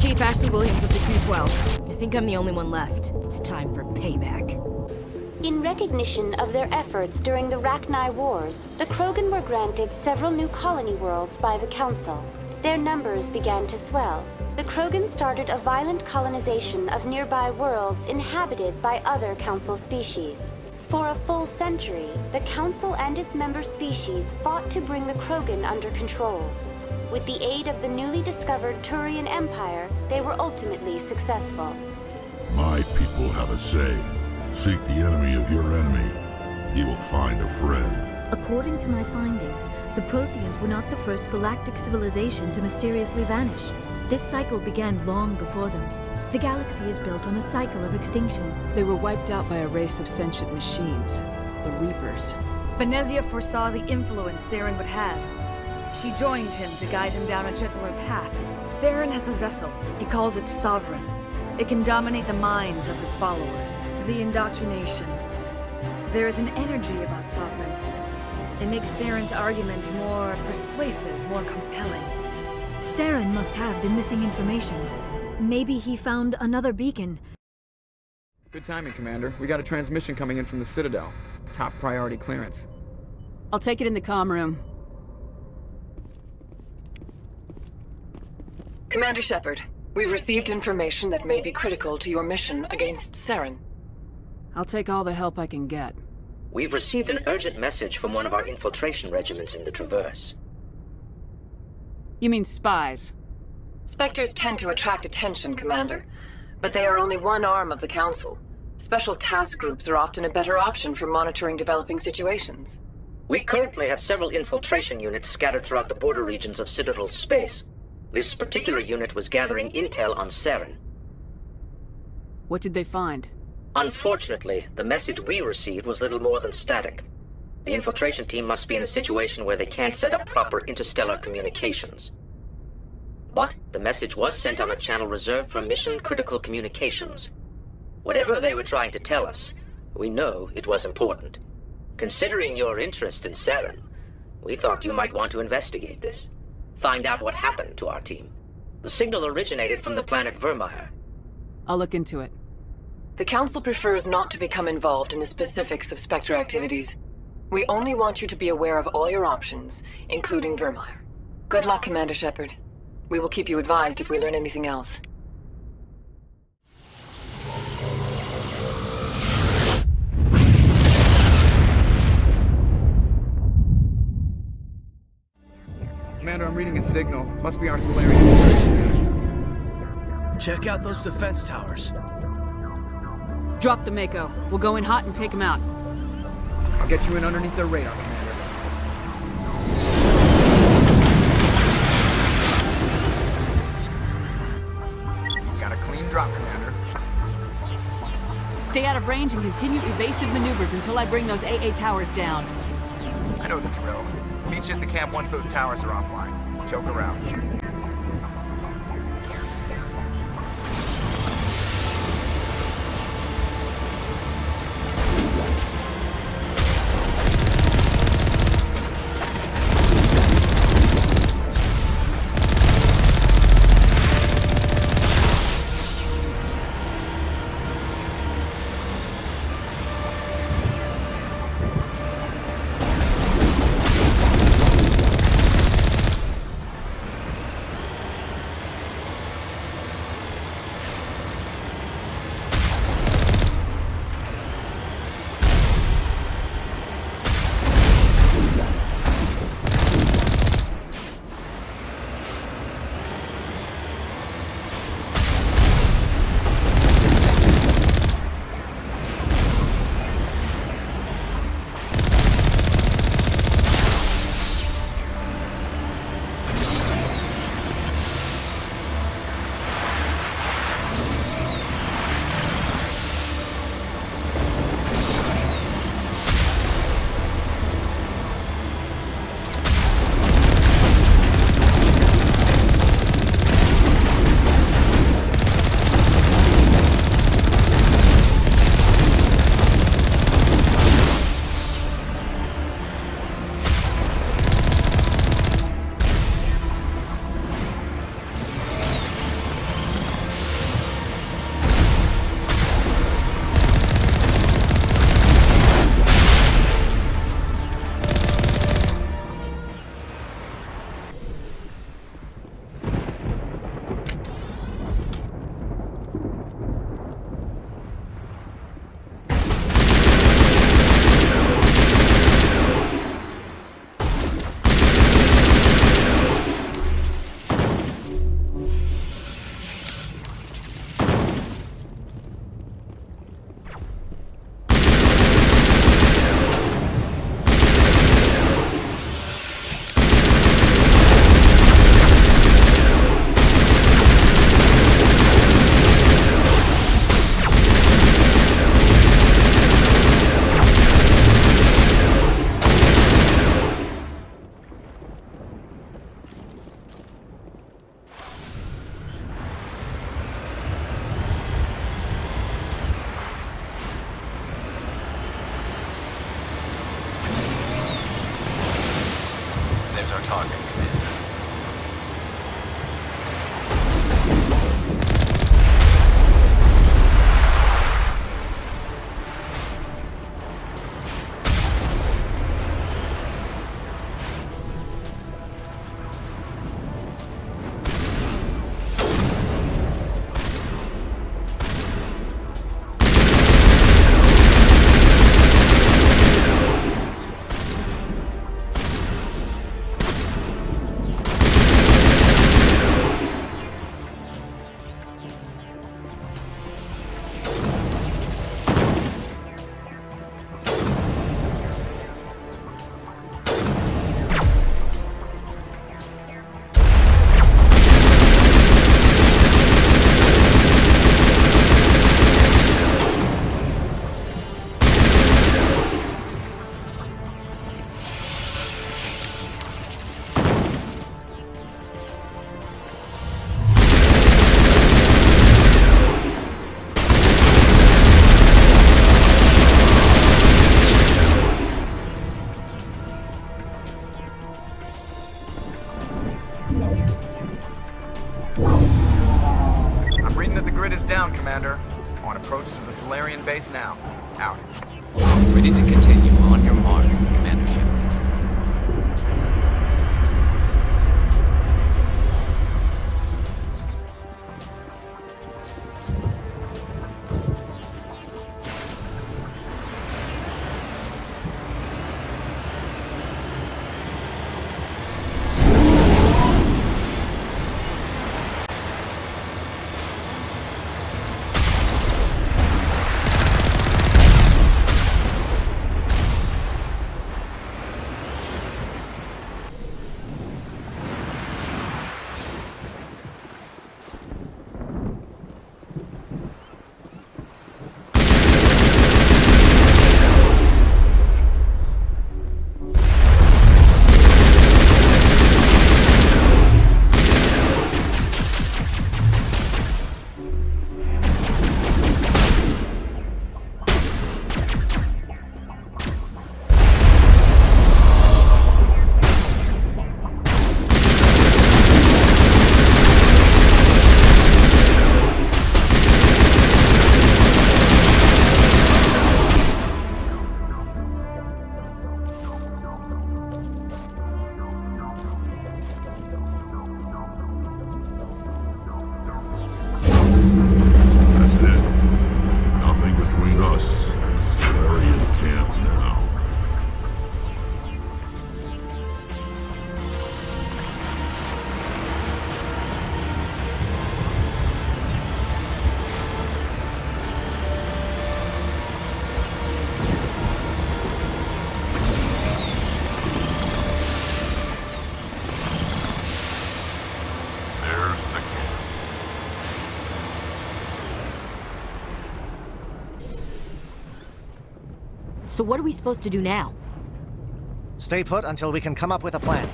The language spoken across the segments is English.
Chief Ashley Williams of the 212. I think I'm the only one left. It's time for payback. In recognition of their efforts during the Rachni Wars, the Krogan were granted several new colony worlds by the Council. Their numbers began to swell. The Krogan started a violent colonization of nearby worlds inhabited by other Council species. For a full century, the Council and its member species fought to bring the Krogan under control. With the aid of the newly discovered Turian Empire, they were ultimately successful. My people have a say. Seek the enemy of your enemy. He will find a friend. According to my findings, the Protheans were not the first galactic civilization to mysteriously vanish. This cycle began long before them. The galaxy is built on a cycle of extinction. They were wiped out by a race of sentient machines, the Reapers. Benezia foresaw the influence Saren would have. She joined him to guide him down a gentler path. Saren has a vessel. He calls it Sovereign. It can dominate the minds of his followers. The indoctrination. There is an energy about Sovereign. It makes Saren's arguments more persuasive, more compelling. Saren must have the missing information. Maybe he found another beacon. Good timing, Commander. We got a transmission coming in from the Citadel. Top priority clearance. I'll take it in the comm room. Commander Shepard, we've received information that may be critical to your mission against Saren. I'll take all the help I can get. We've received an urgent message from one of our infiltration regiments in the Traverse. You mean spies? Spectres tend to attract attention, Commander, but they are only one arm of the Council. Special task groups are often a better option for monitoring developing situations. We currently have several infiltration units scattered throughout the border regions of Citadel space. This particular unit was gathering intel on Saren. What did they find? Unfortunately, the message we received was little more than static. The infiltration team must be in a situation where they can't set up proper interstellar communications. But the message was sent on a channel reserved for mission-critical communications. Whatever they were trying to tell us, we know it was important. Considering your interest in Saren, we thought you might want to investigate this. Find out what happened to our team. The signal originated from the planet Virmire. I'll look into it. The Council prefers not to become involved in the specifics of Spectre activities. We only want you to be aware of all your options, including Virmire. Good luck, Commander Shepard. We will keep you advised if we learn anything else. Commander, I'm reading a signal. Must be our Salarian STG team. Check out those defense towers. Drop the Mako. We'll go in hot and take them out. I'll get you in underneath their radar, Commander. Got a clean drop, Commander. Stay out of range and continue evasive maneuvers until I bring those AA towers down. I know the drill. Meet you at the camp once those towers are offline. Joke around. target, Commander. I'm reading that the grid is down, Commander. On approach to the Salarian base now. Out. Ready to continue on your mark, Commander Shepard. So what are we supposed to do now? Stay put until we can come up with a plan.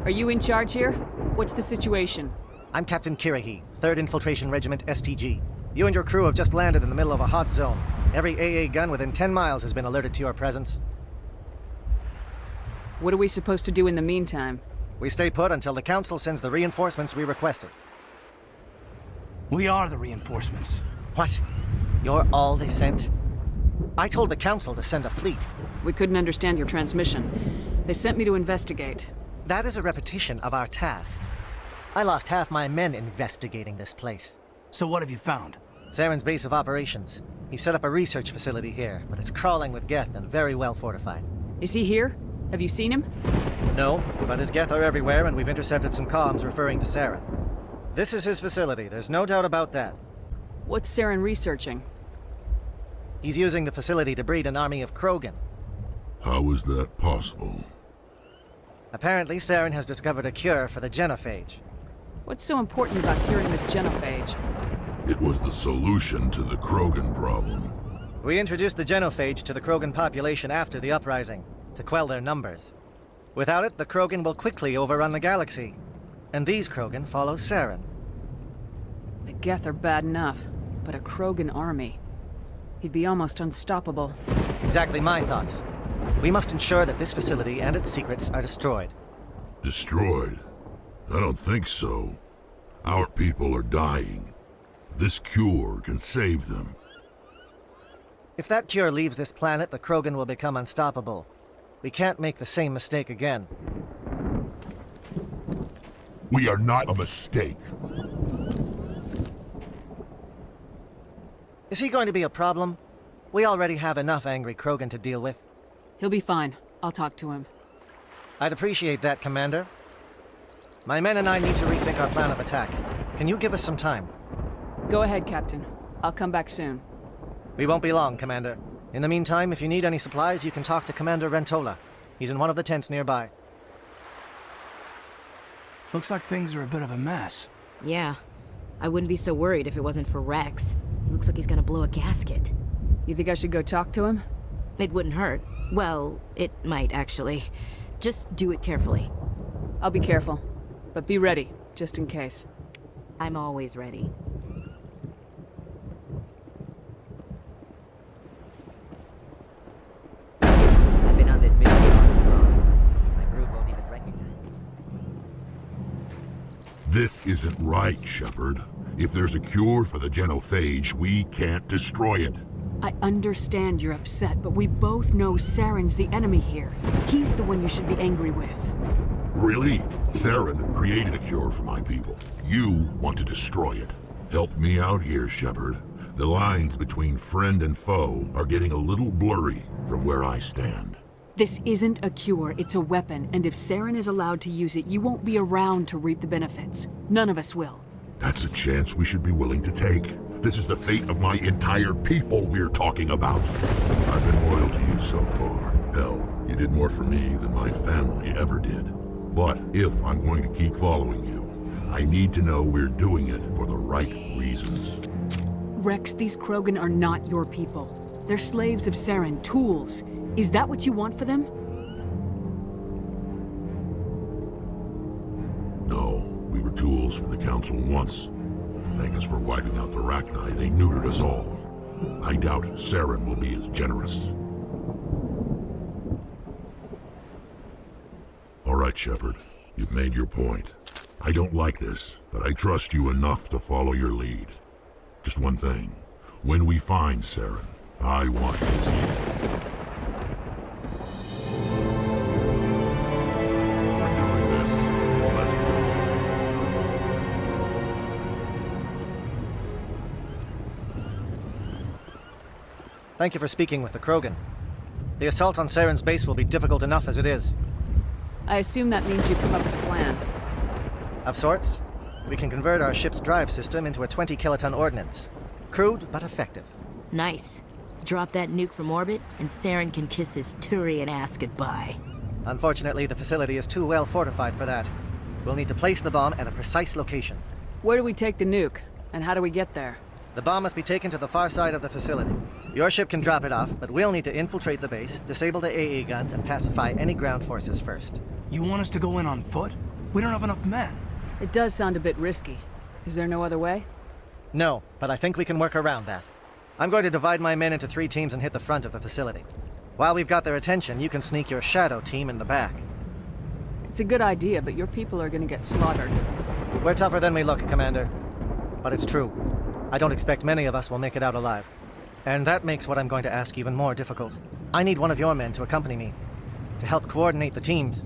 Are you in charge here? What's the situation? I'm Captain Kirahi, 3rd Infiltration Regiment STG. You and your crew have just landed in the middle of a hot zone. Every AA gun within 10 miles has been alerted to your presence. What are we supposed to do in the meantime? We stay put until the Council sends the reinforcements we requested. We are the reinforcements. What? You're all they sent? I told the Council to send a fleet. We couldn't understand your transmission. They sent me to investigate. That is a repetition of our task. I lost half my men investigating this place. So what have you found? Saren's base of operations. He set up a research facility here, but it's crawling with Geth and very well fortified. Is he here? Have you seen him? No, but his Geth are everywhere and we've intercepted some comms referring to Saren. This is his facility, there's no doubt about that. What's Saren researching? He's using the facility to breed an army of Krogan. How is that possible? Apparently, Saren has discovered a cure for the genophage. What's so important about curing this genophage? It was the solution to the Krogan problem. We introduced the genophage to the Krogan population after the uprising, to quell their numbers. Without it, the Krogan will quickly overrun the galaxy. And these Krogan follow Saren. The Geth are bad enough, but a Krogan army. He'd be almost unstoppable. Exactly my thoughts. We must ensure that this facility and its secrets are destroyed. Destroyed? I don't think so. Our people are dying. This cure can save them. If that cure leaves this planet, the Krogan will become unstoppable. We can't make the same mistake again. We are not a mistake. Is he going to be a problem? We already have enough angry Krogan to deal with. He'll be fine. I'll talk to him. I'd appreciate that, Commander. My men and I need to rethink our plan of attack. Can you give us some time? Go ahead, Captain. I'll come back soon. We won't be long, Commander. In the meantime, if you need any supplies, you can talk to Commander Rentola. He's in one of the tents nearby. Looks like things are a bit of a mess. Yeah. I wouldn't be so worried if it wasn't for Rex. He looks like he's gonna blow a gasket. You think I should go talk to him? It wouldn't hurt. Well, it might, actually. Just do it carefully. I'll be careful. But be ready, just in case. I'm always ready. I've been on this mission far too long. My group won't even recognize me. This isn't right, Shepard. If there's a cure for the genophage, we can't destroy it. I understand you're upset, but we both know Saren's the enemy here. He's the one you should be angry with. Really? Saren created a cure for my people. You want to destroy it. Help me out here, Shepard. The lines between friend and foe are getting a little blurry from where I stand. This isn't a cure, it's a weapon, and if Saren is allowed to use it, you won't be around to reap the benefits. None of us will. That's a chance we should be willing to take. This is the fate of my entire people we're talking about. I've been loyal to you so far. Hell, you did more for me than my family ever did. But if I'm going to keep following you, I need to know we're doing it for the right reasons. Rex, these Krogan are not your people. They're slaves of Saren, tools. Is that what you want for them? No, we were tools for the Council once. To thank us for wiping out the Rachni, they neutered us all. I doubt Saren will be as generous. All right, Shepard. You've made your point. I don't like this, but I trust you enough to follow your lead. Just one thing. When we find Saren, I want his head. We're doing this. Let's go. Thank you for speaking with the Krogan. The assault on Saren's base will be difficult enough as it is. I assume that means you've come up with a plan. Of sorts. We can convert our ship's drive system into a 20-kiloton ordnance. Crude, but effective. Nice. Drop that nuke from orbit, and Saren can kiss his Turian ass goodbye. Unfortunately, the facility is too well fortified for that. We'll need to place the bomb at a precise location. Where do we take the nuke? And how do we get there? The bomb must be taken to the far side of the facility. Your ship can drop it off, but we'll need to infiltrate the base, disable the AA guns, and pacify any ground forces first. You want us to go in on foot? We don't have enough men. It does sound a bit risky. Is there no other way? No, but I think we can work around that. I'm going to divide my men into 3 teams and hit the front of the facility. While we've got their attention, you can sneak your shadow team in the back. It's a good idea, but your people are gonna get slaughtered. We're tougher than we look, Commander. But it's true. I don't expect many of us will make it out alive. And that makes what I'm going to ask even more difficult. I need one of your men to accompany me, to help coordinate the teams.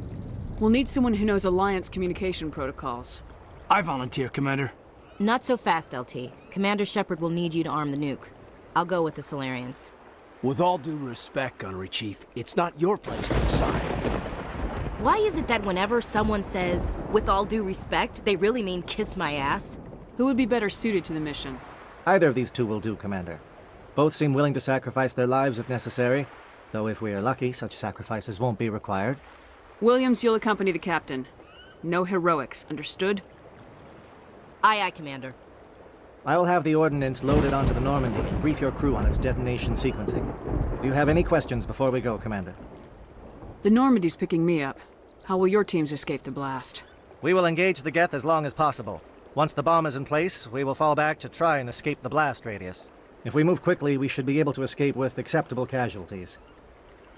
We'll need someone who knows Alliance communication protocols. I volunteer, Commander. Not so fast, LT. Commander Shepard will need you to arm the nuke. I'll go with the Salarians. With all due respect, Gunnery Chief, it's not your place to decide. Why is it that whenever someone says, with all due respect, they really mean kiss my ass? Who would be better suited to the mission? Either of these two will do, Commander. Both seem willing to sacrifice their lives if necessary, though if we are lucky, such sacrifices won't be required. Williams, you'll accompany the captain. No heroics, understood? Aye, aye, Commander. I will have the ordnance loaded onto the Normandy and brief your crew on its detonation sequencing. Do you have any questions before we go, Commander? The Normandy's picking me up. How will your teams escape the blast? We will engage the Geth as long as possible. Once the bomb is in place, we will fall back to try and escape the blast radius. If we move quickly, we should be able to escape with acceptable casualties.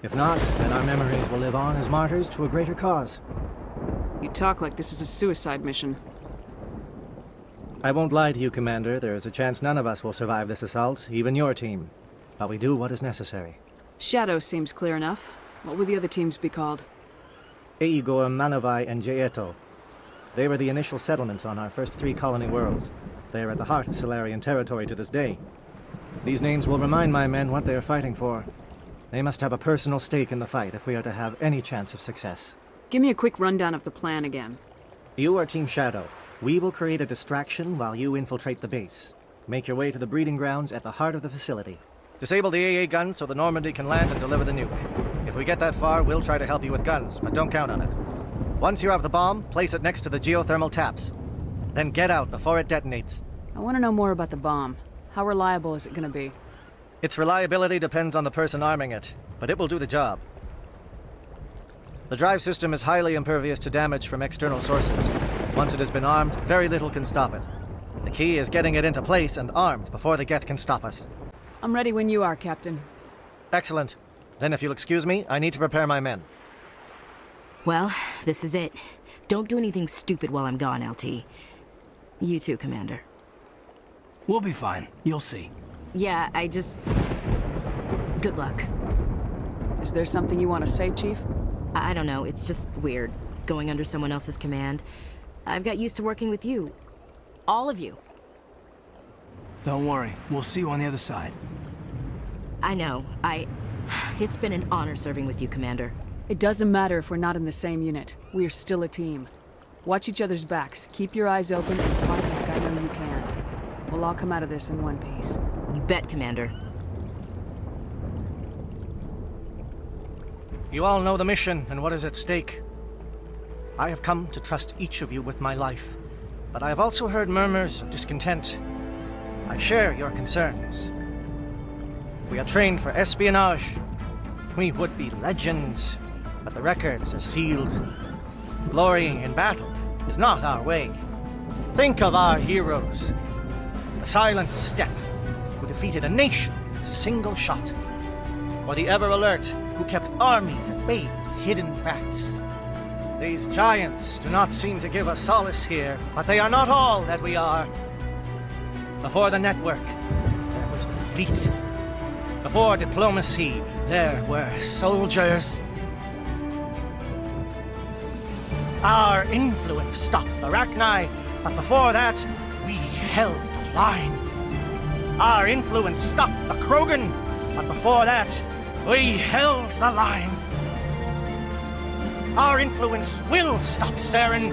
If not, then our memories will live on as martyrs to a greater cause. You talk like this is a suicide mission. I won't lie to you, Commander. There is a chance none of us will survive this assault, even your team. But we do what is necessary. Shadow seems clear enough. What would the other teams be called? Eigor, Manavai, and Jaeto. They were the initial settlements on our first 3 colony worlds. They are at the heart of Salarian territory to this day. These names will remind my men what they are fighting for. They must have a personal stake in the fight if we are to have any chance of success. Give me a quick rundown of the plan again. You are Team Shadow. We will create a distraction while you infiltrate the base. Make your way to the breeding grounds at the heart of the facility. Disable the AA guns so the Normandy can land and deliver the nuke. If we get that far, we'll try to help you with guns, but don't count on it. Once you have the bomb, place it next to the geothermal taps. Then get out before it detonates. I want to know more about the bomb. How reliable is it going to be? Its reliability depends on the person arming it, but it will do the job. The drive system is highly impervious to damage from external sources. Once it has been armed, very little can stop it. The key is getting it into place and armed before the Geth can stop us. I'm ready when you are, Captain. Excellent. Then if you'll excuse me, I need to prepare my men. Well, this is it. Don't do anything stupid while I'm gone, LT. You too, Commander. We'll be fine. You'll see. Yeah, good luck. Is there something you want to say, Chief? I don't know, it's just weird, going under someone else's command. I've got used to working with you. All of you. Don't worry. We'll see you on the other side. I know. It's been an honor serving with you, Commander. It doesn't matter if we're not in the same unit. We are still a team. Watch each other's backs, keep your eyes open, and fight like I know you can. We'll all come out of this in one piece. You bet, Commander. You all know the mission and what is at stake. I have come to trust each of you with my life, but I have also heard murmurs of discontent. I share your concerns. We are trained for espionage. We would be legends, but the records are sealed. Glorying in battle is not our way. Think of our heroes. The Silent Step, who defeated a nation with a single shot. Or the Ever Alert, who kept armies at bay with hidden facts. These giants do not seem to give us solace here, but they are not all that we are. Before the network, there was the fleet. Before diplomacy, there were soldiers. Our influence stopped the Rachni, but before that, we held the line. Our influence stopped the Krogan, but before that, we held the line. Our influence will stop Saren.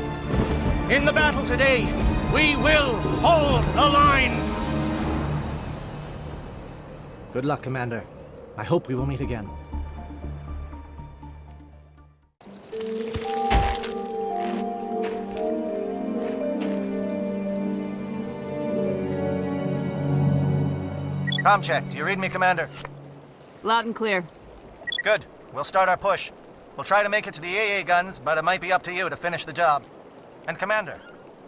In the battle today, we will hold the line. Good luck, Commander. I hope we will meet again. Comm check. Do you read me, Commander? Loud and clear. Good. We'll start our push. We'll try to make it to the AA guns, but it might be up to you to finish the job. And Commander,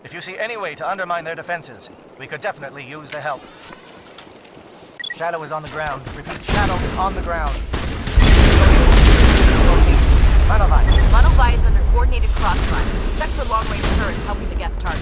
if you see any way to undermine their defenses, we could definitely use the help. Shadow is on the ground. Repeat, Shadow is on the ground. Manavai is under coordinated crossfire. Check for long-range turrets helping the Geth target.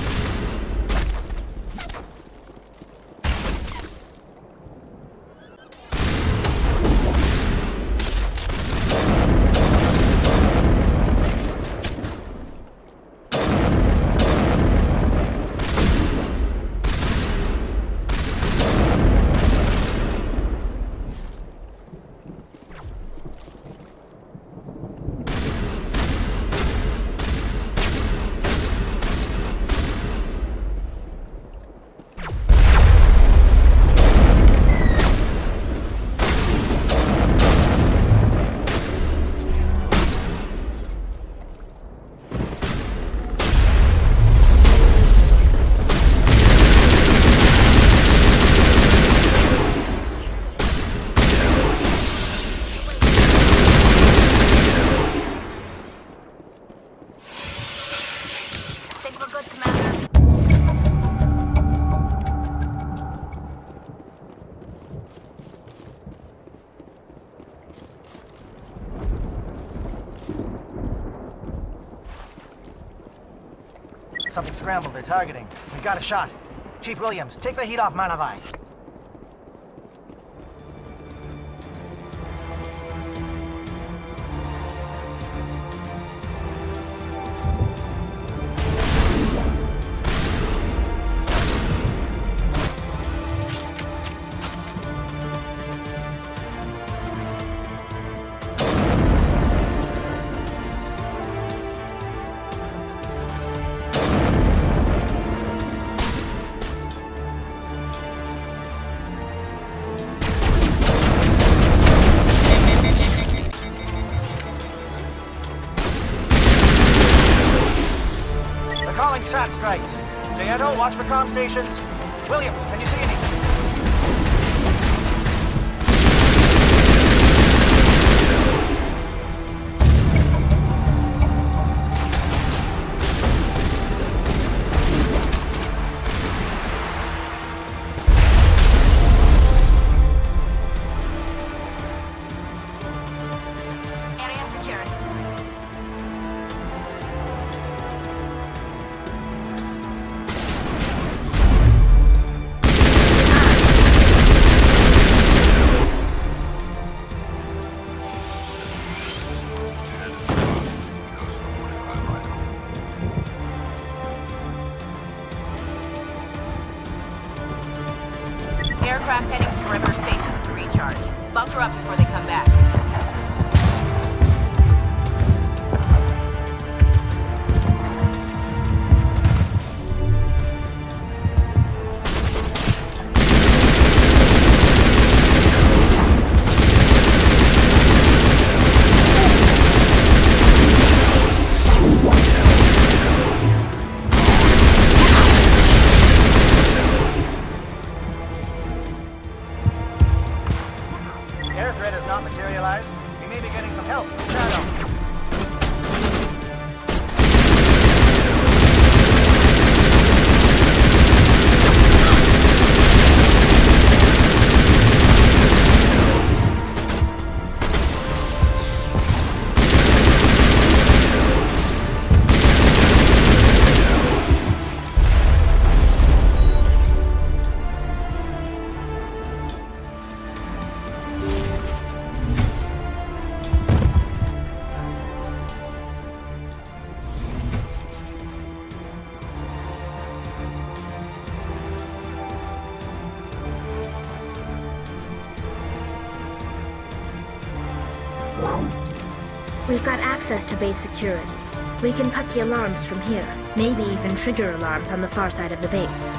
Something scrambled they're targeting. We've got a shot. Chief Williams, take the heat off Manavai. SAT strikes. Jayeto, watch for comm stations. Williams, can you see anything? Area secured. Aircraft heading for perimeter stations to recharge. Bunker up before they come back. Air threat has not materialized. We may be getting some help from Shadow. We've got access to base security. We can put the alarms from here, maybe even trigger alarms on the far side of the base.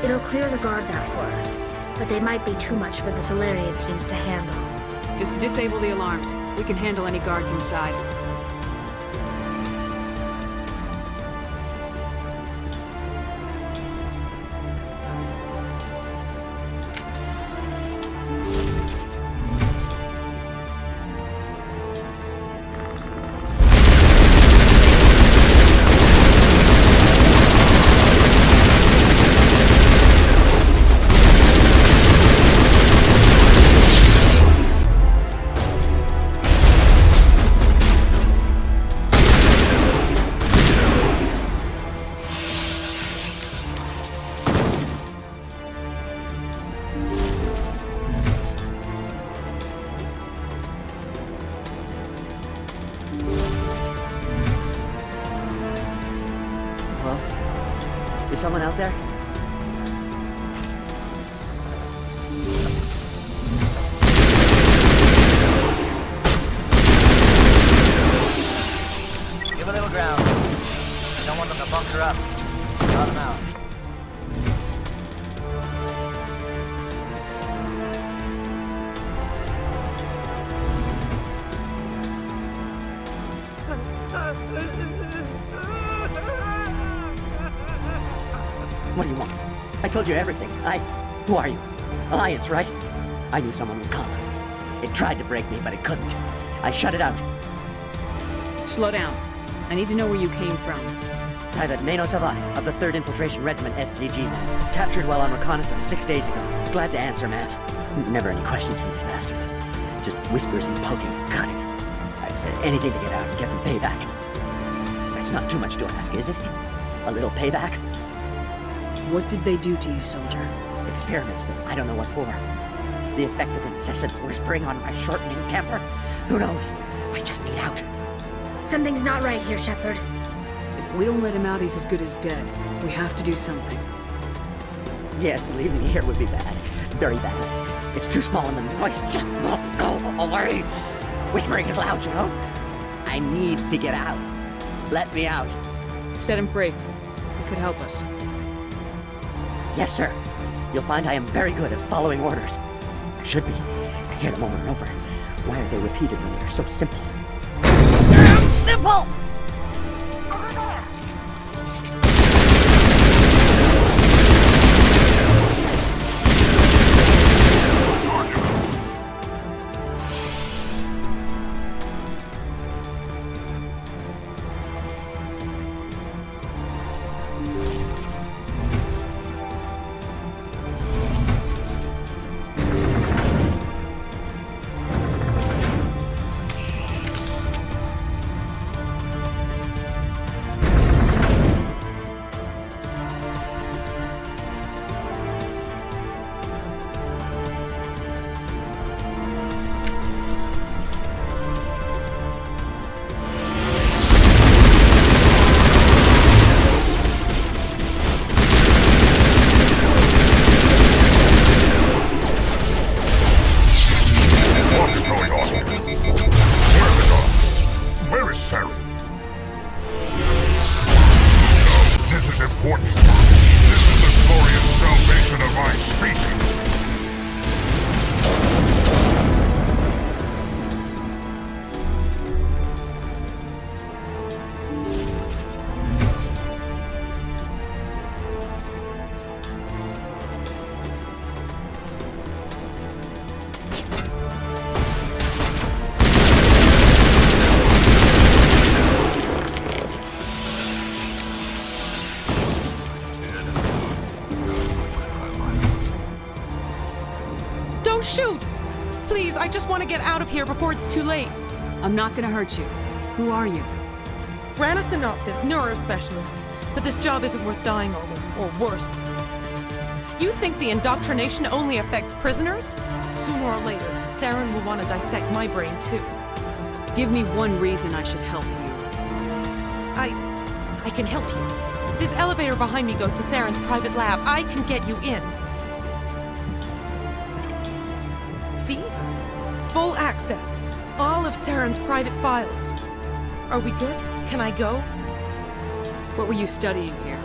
It'll clear the guards out for us, but they might be too much for the Salarian teams to handle. Just disable the alarms. We can handle any guards inside. Is someone out there? Give a little ground. I don't want them to bunker up. Draw them out. What do you want? I told you everything. Who are you? Alliance, right? I knew someone would come. It tried to break me, but it couldn't. I shut it out. Slow down. I need to know where you came from. Private Mano Savai of the 3rd Infiltration Regiment STG, man. Captured while on reconnaissance 6 days ago. Glad to answer, man. Never any questions from these bastards. Just whispers and poking and cutting. I'd say anything to get out and get some payback. That's not too much to ask, is it? A little payback? What did they do to you, soldier? Experiments, but I don't know what for. The effect of incessant whispering on my shortening temper? Who knows? I just need out. Something's not right here, Shepard. If we don't let him out, he's as good as dead. We have to do something. Yes, leaving here would be bad. Very bad. It's too small and the noise just won't go away. Whispering is loud, you know? I need to get out. Let me out. Set him free. It could help us. Yes, sir. You'll find I am very good at following orders. I should be. I hear them over and over. Why are they repeated when they're so simple? Damn simple! Over there! Don't shoot! Please, I just want to get out of here before it's too late. I'm not gonna hurt you. Who are you? Branagh the Noctis, neurospecialist. But this job isn't worth dying over, or worse. You think the indoctrination only affects prisoners? Sooner or later, Saren will want to dissect my brain too. Give me one reason I should help you. I can help you. This elevator behind me goes to Saren's private lab. I can get you in. See? Full access. All of Saren's private files. Are we good? Can I go? What were you studying here?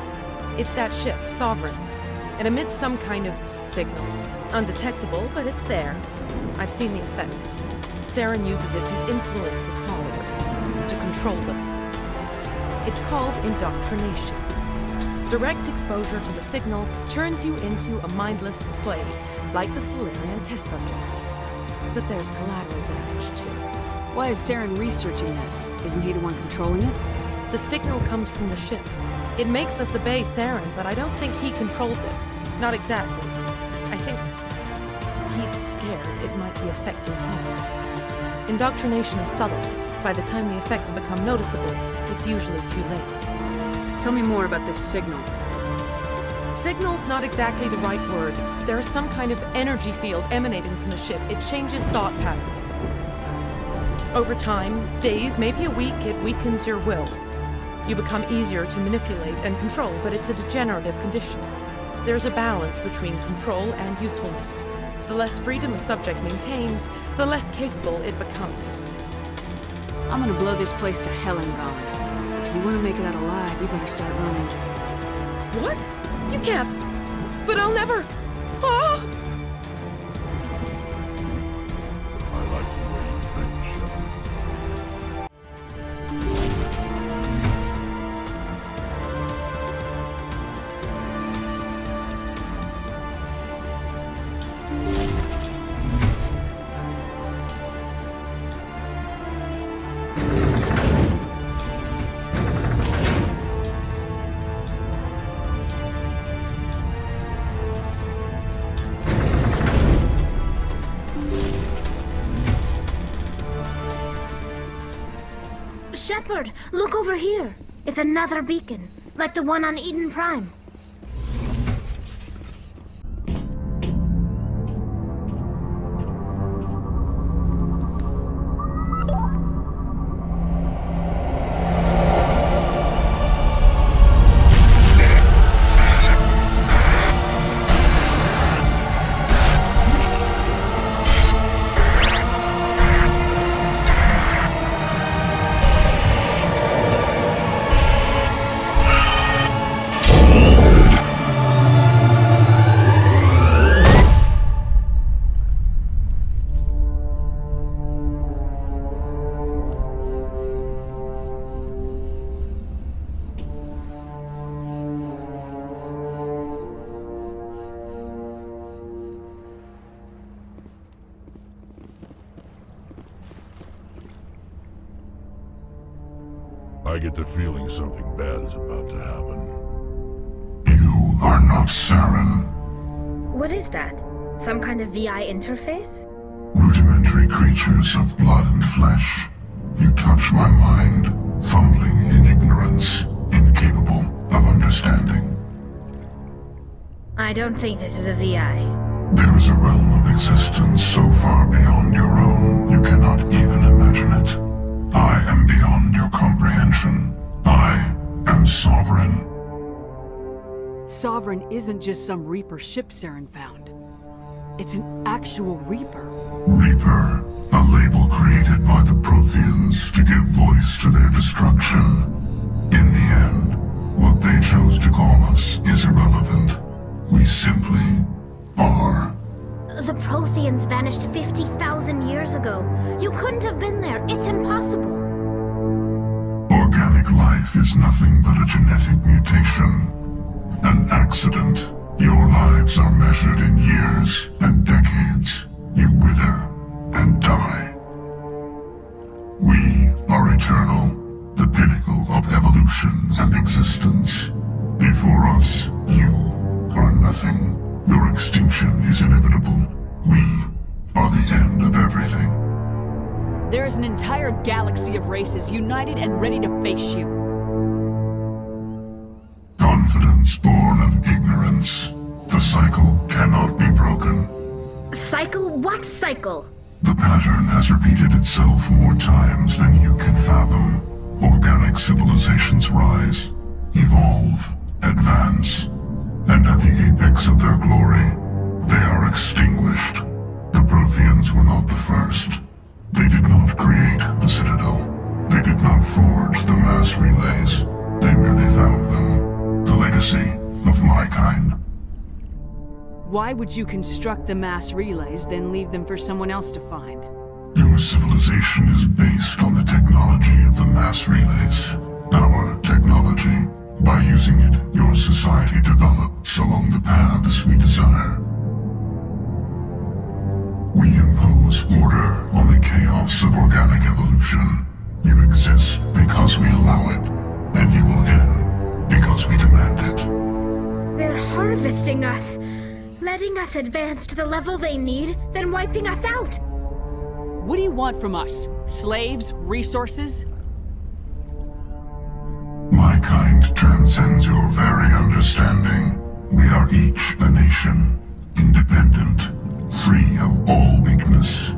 It's that ship, Sovereign. It emits some kind of signal. Undetectable, but it's there. I've seen the effects. Saren uses it to influence his followers, to control them. It's called indoctrination. Direct exposure to the signal turns you into a mindless slave, like the Salarian test subjects. But there's collateral damage, too. Why is Saren researching this? Isn't he the one controlling it? The signal comes from the ship. It makes us obey Saren, but I don't think he controls it. Not exactly. I think he's scared it might be affecting him. Indoctrination is subtle. By the time the effects become noticeable, it's usually too late. Tell me more about this signal. Signal's not exactly the right word. There is some kind of energy field emanating from the ship. It changes thought patterns. Over time, days, maybe a week, it weakens your will. You become easier to manipulate and control, but it's a degenerative condition. There's a balance between control and usefulness. The less freedom the subject maintains, the less capable it becomes. I'm gonna blow this place to hell and gone. If you want to make it out alive, you better start running. What? You can't. But I'll never. Oh! I like the way you think, Shepard. Shepard, look over here. It's another beacon. Like the one on Eden Prime. I get the feeling something bad is about to happen. You are not Saren. What is that? Some kind of VI interface? Rudimentary creatures of blood and flesh. You touch my mind, fumbling in ignorance, incapable of understanding. I don't think this is a VI. There is a realm of existence so far beyond your own, you cannot even imagine it. I am beyond your comprehension. I am Sovereign. Sovereign isn't just some Reaper ship Saren found. It's an actual Reaper. Reaper, a label created by the Protheans to give voice to their destruction. In the end, what they chose to call us is irrelevant. We simply are. The Protheans vanished 50,000 years ago. You couldn't have been there. It's impossible. Organic life is nothing but a genetic mutation. An accident. Your lives are measured in years and decades. You wither and die. We are eternal, the pinnacle of evolution and existence. Before us, you are nothing. Your extinction is inevitable. We are the end of everything. There is an entire galaxy of races united and ready to face you. Confidence born of ignorance. The cycle cannot be broken. Cycle? What cycle? The pattern has repeated itself more times than you can fathom. Organic civilizations rise, evolve, advance, and at the apex of their glory, they are extinguished. The Protheans were not the first. They did not create the Citadel. They did not forge the mass relays. They merely found them. The legacy of my kind. Why would you construct the mass relays, then leave them for someone else to find? Your civilization is based on the technology of the mass relays. Our technology. By using it, your society develops along the paths we desire. We impose order on the chaos of organic evolution. You exist because we allow it, and you will end because we demand it. They're harvesting us, letting us advance to the level they need, then wiping us out. What do you want from us? Slaves? Resources? My kind transcends your very understanding. We are each a nation, independent, free of all weakness.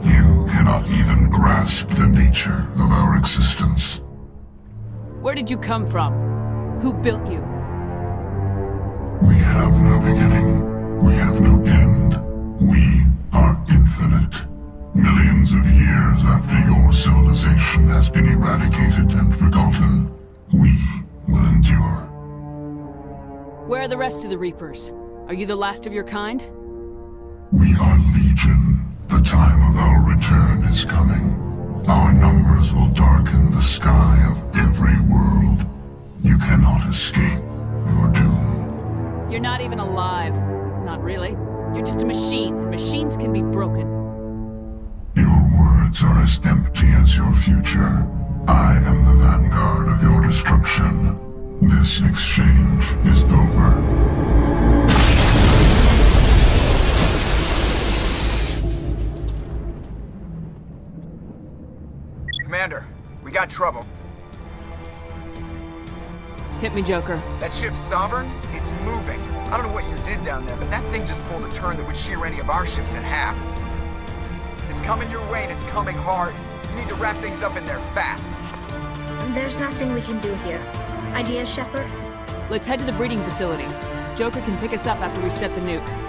You cannot even grasp the nature of our existence. Where did you come from? Who built you? We have no beginning. We have no end. We are infinite. Millions of years after your civilization has been eradicated and forgotten, we will endure. Where are the rest of the Reapers? Are you the last of your kind? We are Legion. The time of our return is coming. Our numbers will darken the sky of every world. You cannot escape your doom. You're not even alive. Not really. You're just a machine, and machines can be broken. Your words are as empty as your future. I am the vanguard of your destruction. This exchange is over. Commander, we got trouble. Hit me, Joker. That ship's Sovereign? It's moving. I don't know what you did down there, but that thing just pulled a turn that would shear any of our ships in half. It's coming your way and it's coming hard. You need to wrap things up in there fast. There's nothing we can do here. Ideas, Shepard? Let's head to the breeding facility. Joker can pick us up after we set the nuke.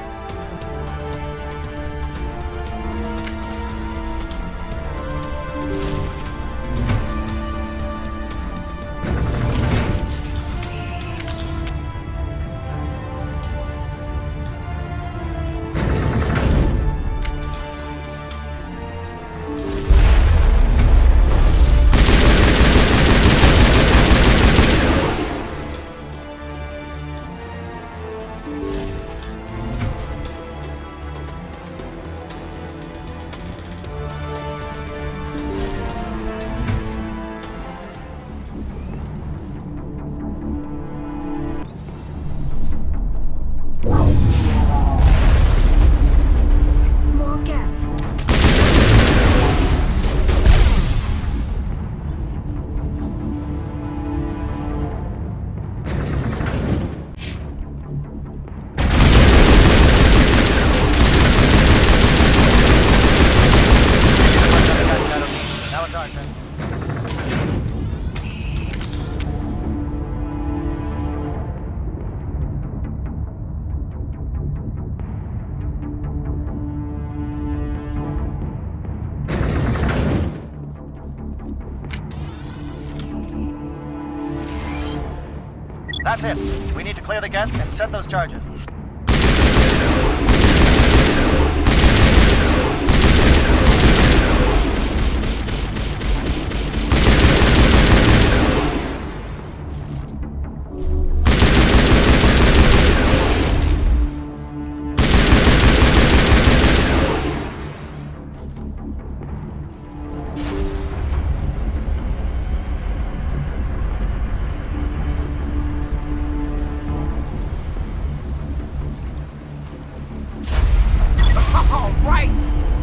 That's it. We need to clear the gate and set those charges.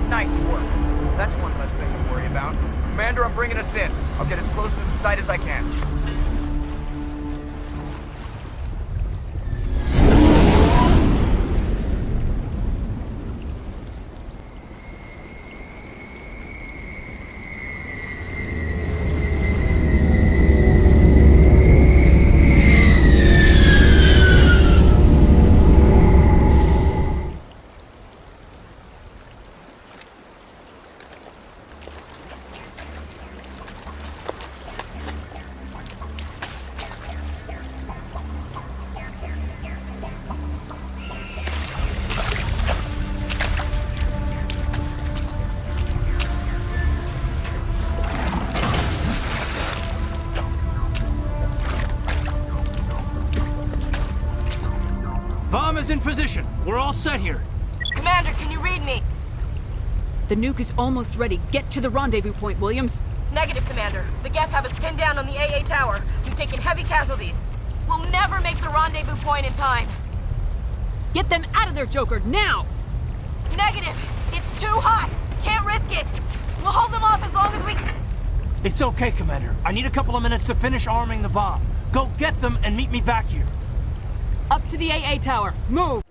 Nice work. That's one less thing to worry about. Commander, I'm bringing us in. I'll get as close to the site as I can. Bomb is in position. We're all set here. Commander, can you read me? The nuke is almost ready. Get to the rendezvous point, Williams. Negative, Commander. The Geth have us pinned down on the AA tower. We've taken heavy casualties. We'll never make the rendezvous point in time. Get them out of there, Joker, now! Negative! It's too hot! Can't risk it! We'll hold them off as long as we... It's okay, Commander. I need a couple of minutes to finish arming the bomb. Go get them and meet me back here. Up to the AA tower. Move!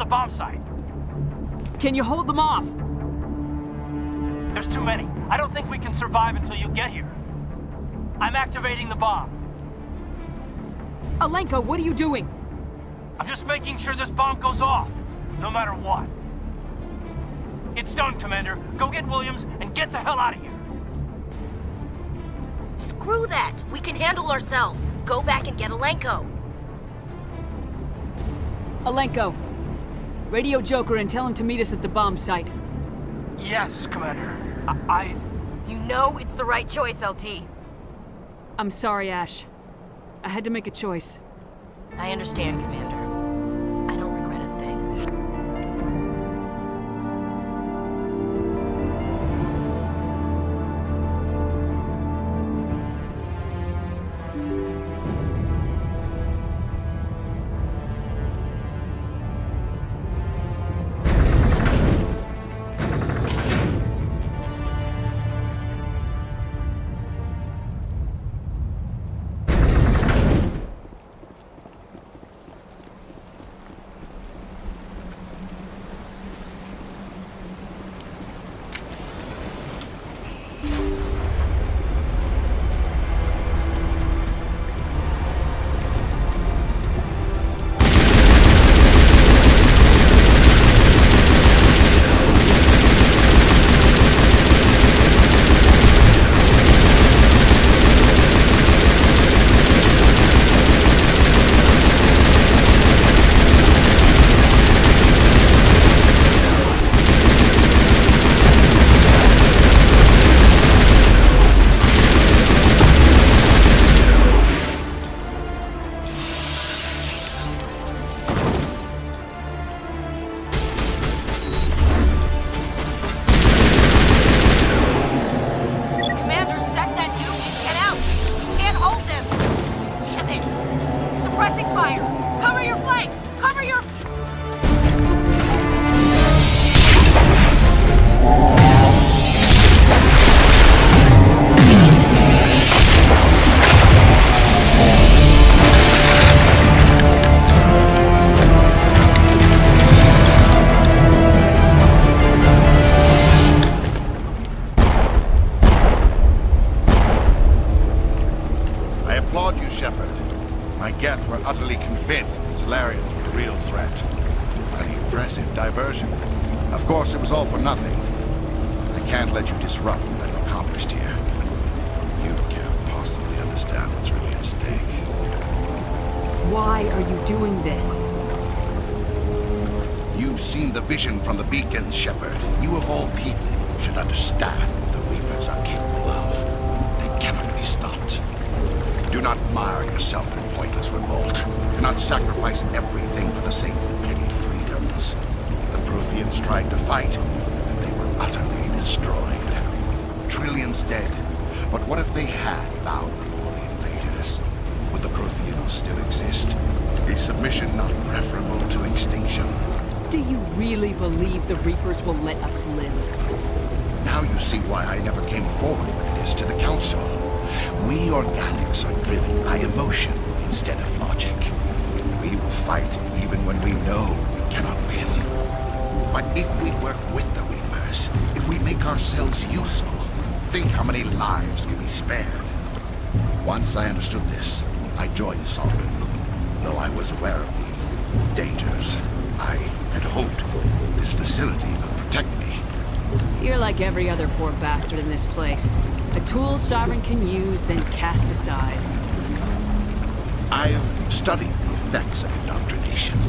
Bomb site. Can you hold them off? There's too many. I don't think we can survive until you get here. I'm activating the bomb. Alenko, what are you doing? I'm just making sure this bomb goes off, no matter what. It's done, Commander. Go get Williams and get the hell out of here. Screw that! We can handle ourselves. Go back and get Alenko. Alenko, radio Joker and tell him to meet us at the bomb site. Yes, Commander. You know it's the right choice, LT. I'm sorry, Ash. I had to make a choice. I understand, Commander. I don't regret a thing. Shepard. My Geth were utterly convinced the Salarians were the real threat. An impressive diversion. Of course, it was all for nothing. I can't let you disrupt what I've accomplished here. You can't possibly understand what's really at stake. Why are you doing this? You've seen the vision from the beacons, Shepard. You of all people should understand what the Reapers are capable of. They cannot be stopped. Do not mire yourself in pointless revolt. Do not sacrifice everything for the sake of petty freedoms. The Protheans tried to fight, and they were utterly destroyed. Trillions dead. But what if they had bowed before the invaders? Would the Protheans still exist? Is submission not preferable to extinction? Do you really believe the Reapers will let us live? Now you see why I never came forward with this to the Council. We organics are driven by emotion instead of logic. We will fight even when we know we cannot win. But if we work with the Reapers, if we make ourselves useful, think how many lives could be spared. Once I understood this, I joined Sovereign, though I was aware of the dangers. I had hoped this facility could protect me. You're like every other poor bastard in this place. A tool Sovereign can use, then cast aside. I've studied the effects of indoctrination.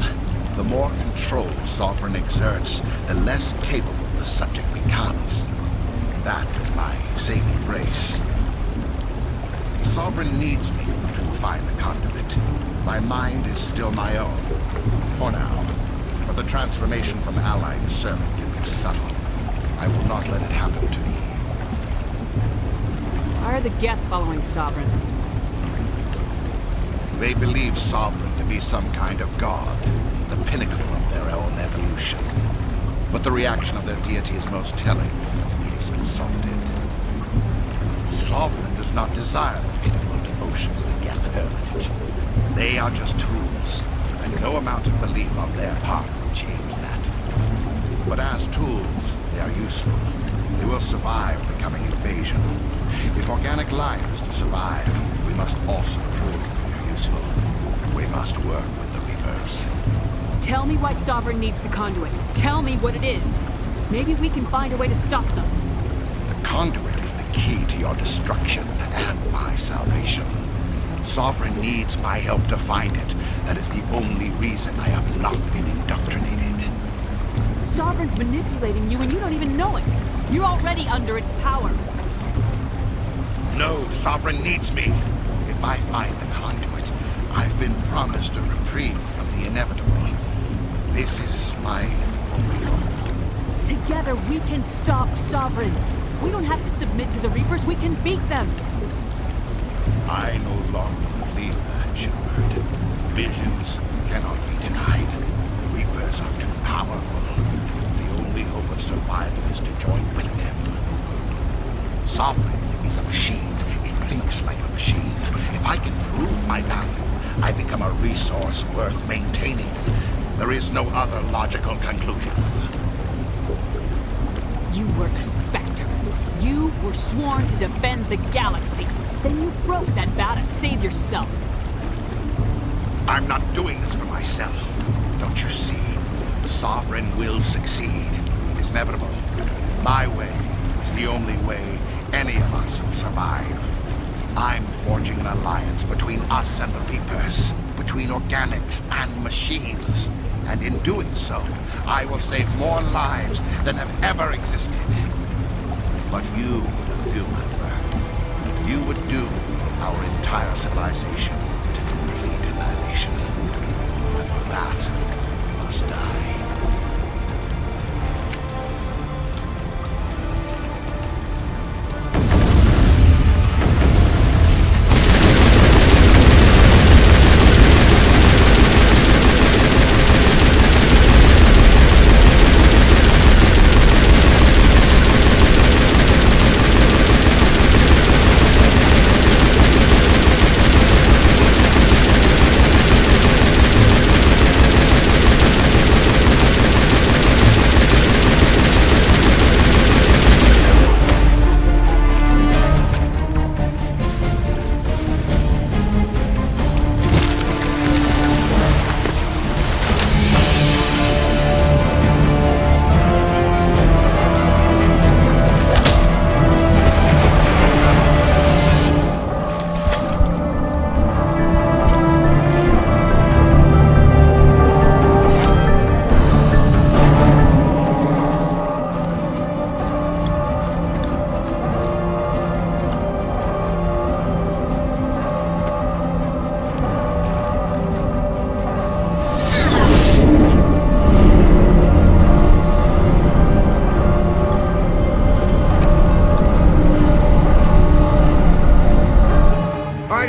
The more control Sovereign exerts, the less capable the subject becomes. That is my saving grace. Sovereign needs me to find the conduit. My mind is still my own, for now. But the transformation from ally to servant can be subtle. I will not let it happen to me. Why are the Geth following Sovereign? They believe Sovereign to be some kind of god, the pinnacle of their own evolution. But the reaction of their deity is most telling. It is insulted. Sovereign does not desire the pitiful devotions the Geth hurl at it. They are just tools, and no amount of belief on their part will change that. But as tools, they are useful. They will survive the coming invasion. If organic life is to survive, we must also prove useful. We must work with the Reapers. Tell me why Sovereign needs the conduit. Tell me what it is. Maybe we can find a way to stop them. The conduit is the key to your destruction and my salvation. Sovereign needs my help to find it. That is the only reason I have not been indoctrinated. Sovereign's manipulating you and you don't even know it. You're already under its power. No, Sovereign needs me. If I find the conduit, I've been promised a reprieve from the inevitable. This is my only hope. Together we can stop Sovereign. We don't have to submit to the Reapers, we can beat them. I no longer believe that, Shepard. Visions cannot be denied. The Reapers are too powerful. The only hope of survival is to join with them. Sovereign is a machine. It thinks like a machine. If I can prove my value, I become a resource worth maintaining. There is no other logical conclusion. You were a Spectre. You were sworn to defend the galaxy. Then you broke that vow to save yourself. I'm not doing this for myself. Don't you see? Sovereign will succeed. It is inevitable. My way is the only way any of us will survive. I'm forging an alliance between us and the Reapers, between organics and machines. And in doing so, I will save more lives than have ever existed. But you would undo my work. You would doom our entire civilization to complete annihilation. And for that, we must die.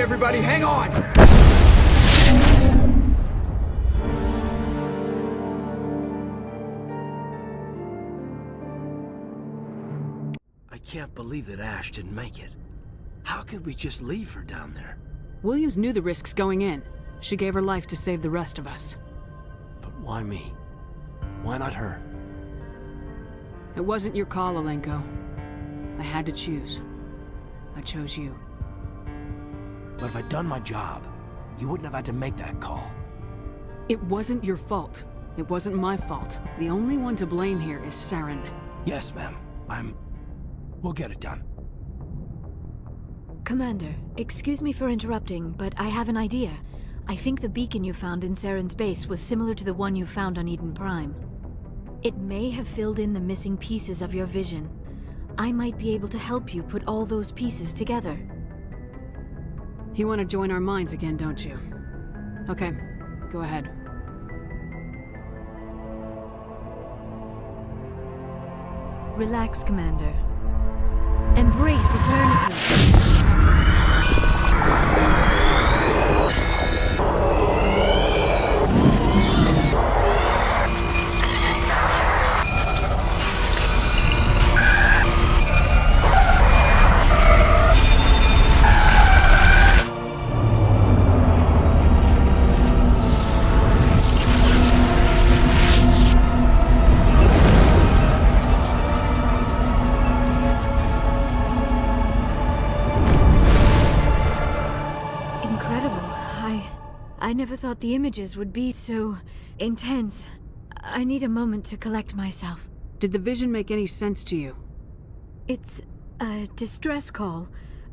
Everybody, hang on! I can't believe that Ash didn't make it. How could we just leave her down there? Williams knew the risks going in. She gave her life to save the rest of us. But why me? Why not her? It wasn't your call, Alenko. I had to choose. I chose you. But if I'd done my job, you wouldn't have had to make that call. It wasn't your fault. It wasn't my fault. The only one to blame here is Saren. Yes, ma'am. We'll get it done. Commander, excuse me for interrupting, but I have an idea. I think the beacon you found in Saren's base was similar to the one you found on Eden Prime. It may have filled in the missing pieces of your vision. I might be able to help you put all those pieces together. You want to join our minds again, don't you? Okay, go ahead. Relax, Commander. Embrace eternity. never thought the images would be so intense. I need a moment to collect myself. Did the vision make any sense to you? It's a distress call.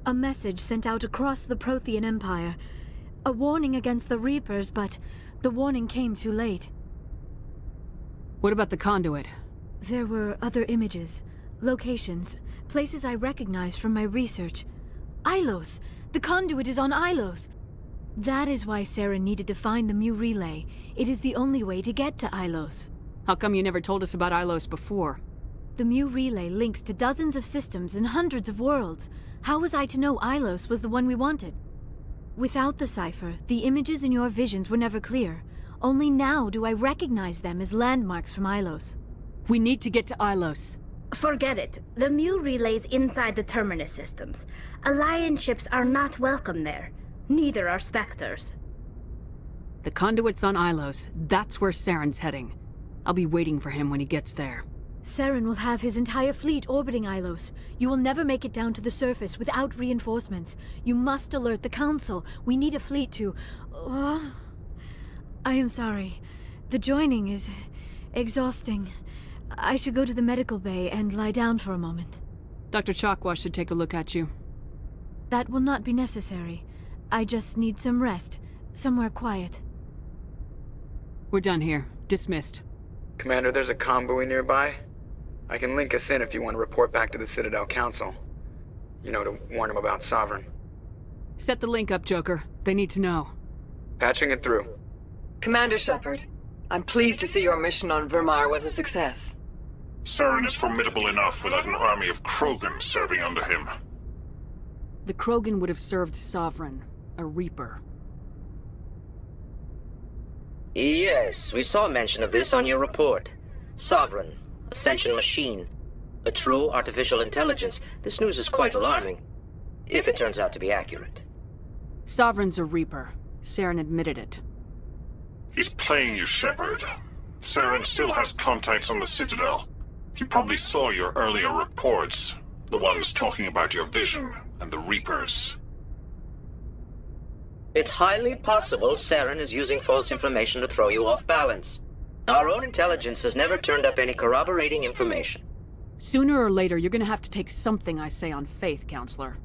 A message sent out across the Prothean Empire. A warning against the Reapers, but the warning came too late. What about the conduit? There were other images, locations, places I recognized from my research. Ilos! The conduit is on Ilos! That is why Saren needed to find the Mu relay. It is the only way to get to Ilos. How come you never told us about Ilos before? The Mu relay links to dozens of systems and hundreds of worlds. How was I to know Ilos was the one we wanted? Without the cipher, the images in your visions were never clear. Only now do I recognize them as landmarks from Ilos. We need to get to Ilos. Forget it. The Mu relay's inside the Terminus systems. Alliance ships are not welcome there. Neither are Spectres. The conduit's on Ilos. That's where Saren's heading. I'll be waiting for him when he gets there. Saren will have his entire fleet orbiting Ilos. You will never make it down to the surface without reinforcements. You must alert the Council. We need a fleet to... I am sorry. The joining is exhausting. I should go to the medical bay and lie down for a moment. Dr. Chakwa should take a look at you. That will not be necessary. I just need some rest. Somewhere quiet. We're done here. Dismissed. Commander, there's a convoy nearby. I can link us in if you want to report back to the Citadel Council. You know, to warn them about Sovereign. Set the link up, Joker. They need to know. Patching it through. Commander Shepard, I'm pleased to see your mission on Virmire was a success. Saren is formidable enough without an army of Krogan serving under him. The Krogan would have served Sovereign, a Reaper. Yes, we saw mention of this on your report. Sovereign, Ascension machine, a true artificial intelligence. This news is quite alarming, if it turns out to be accurate. Sovereign's a Reaper. Saren admitted it. He's playing you, Shepard. Saren still has contacts on the Citadel. He probably saw your earlier reports, the ones talking about your vision and the Reapers. It's highly possible Saren is using false information to throw you off balance. Our own intelligence has never turned up any corroborating information. Sooner or later, you're gonna have to take something I say on faith, Counselor.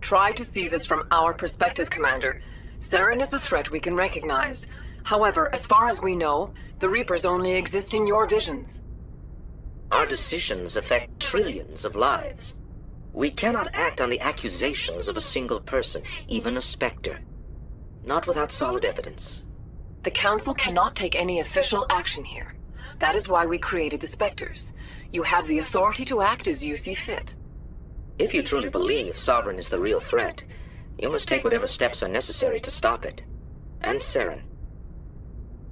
Try to see this from our perspective, Commander. Saren is a threat we can recognize. However, as far as we know, the Reapers only exist in your visions. Our decisions affect trillions of lives. We cannot act on the accusations of a single person, even a Spectre. Not without solid evidence. The Council cannot take any official action here. That is why we created the Spectres. You have the authority to act as you see fit. If you truly believe Sovereign is the real threat, you must take whatever steps are necessary to stop it. And Saren.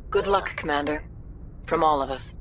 Good luck, Commander. From all of us.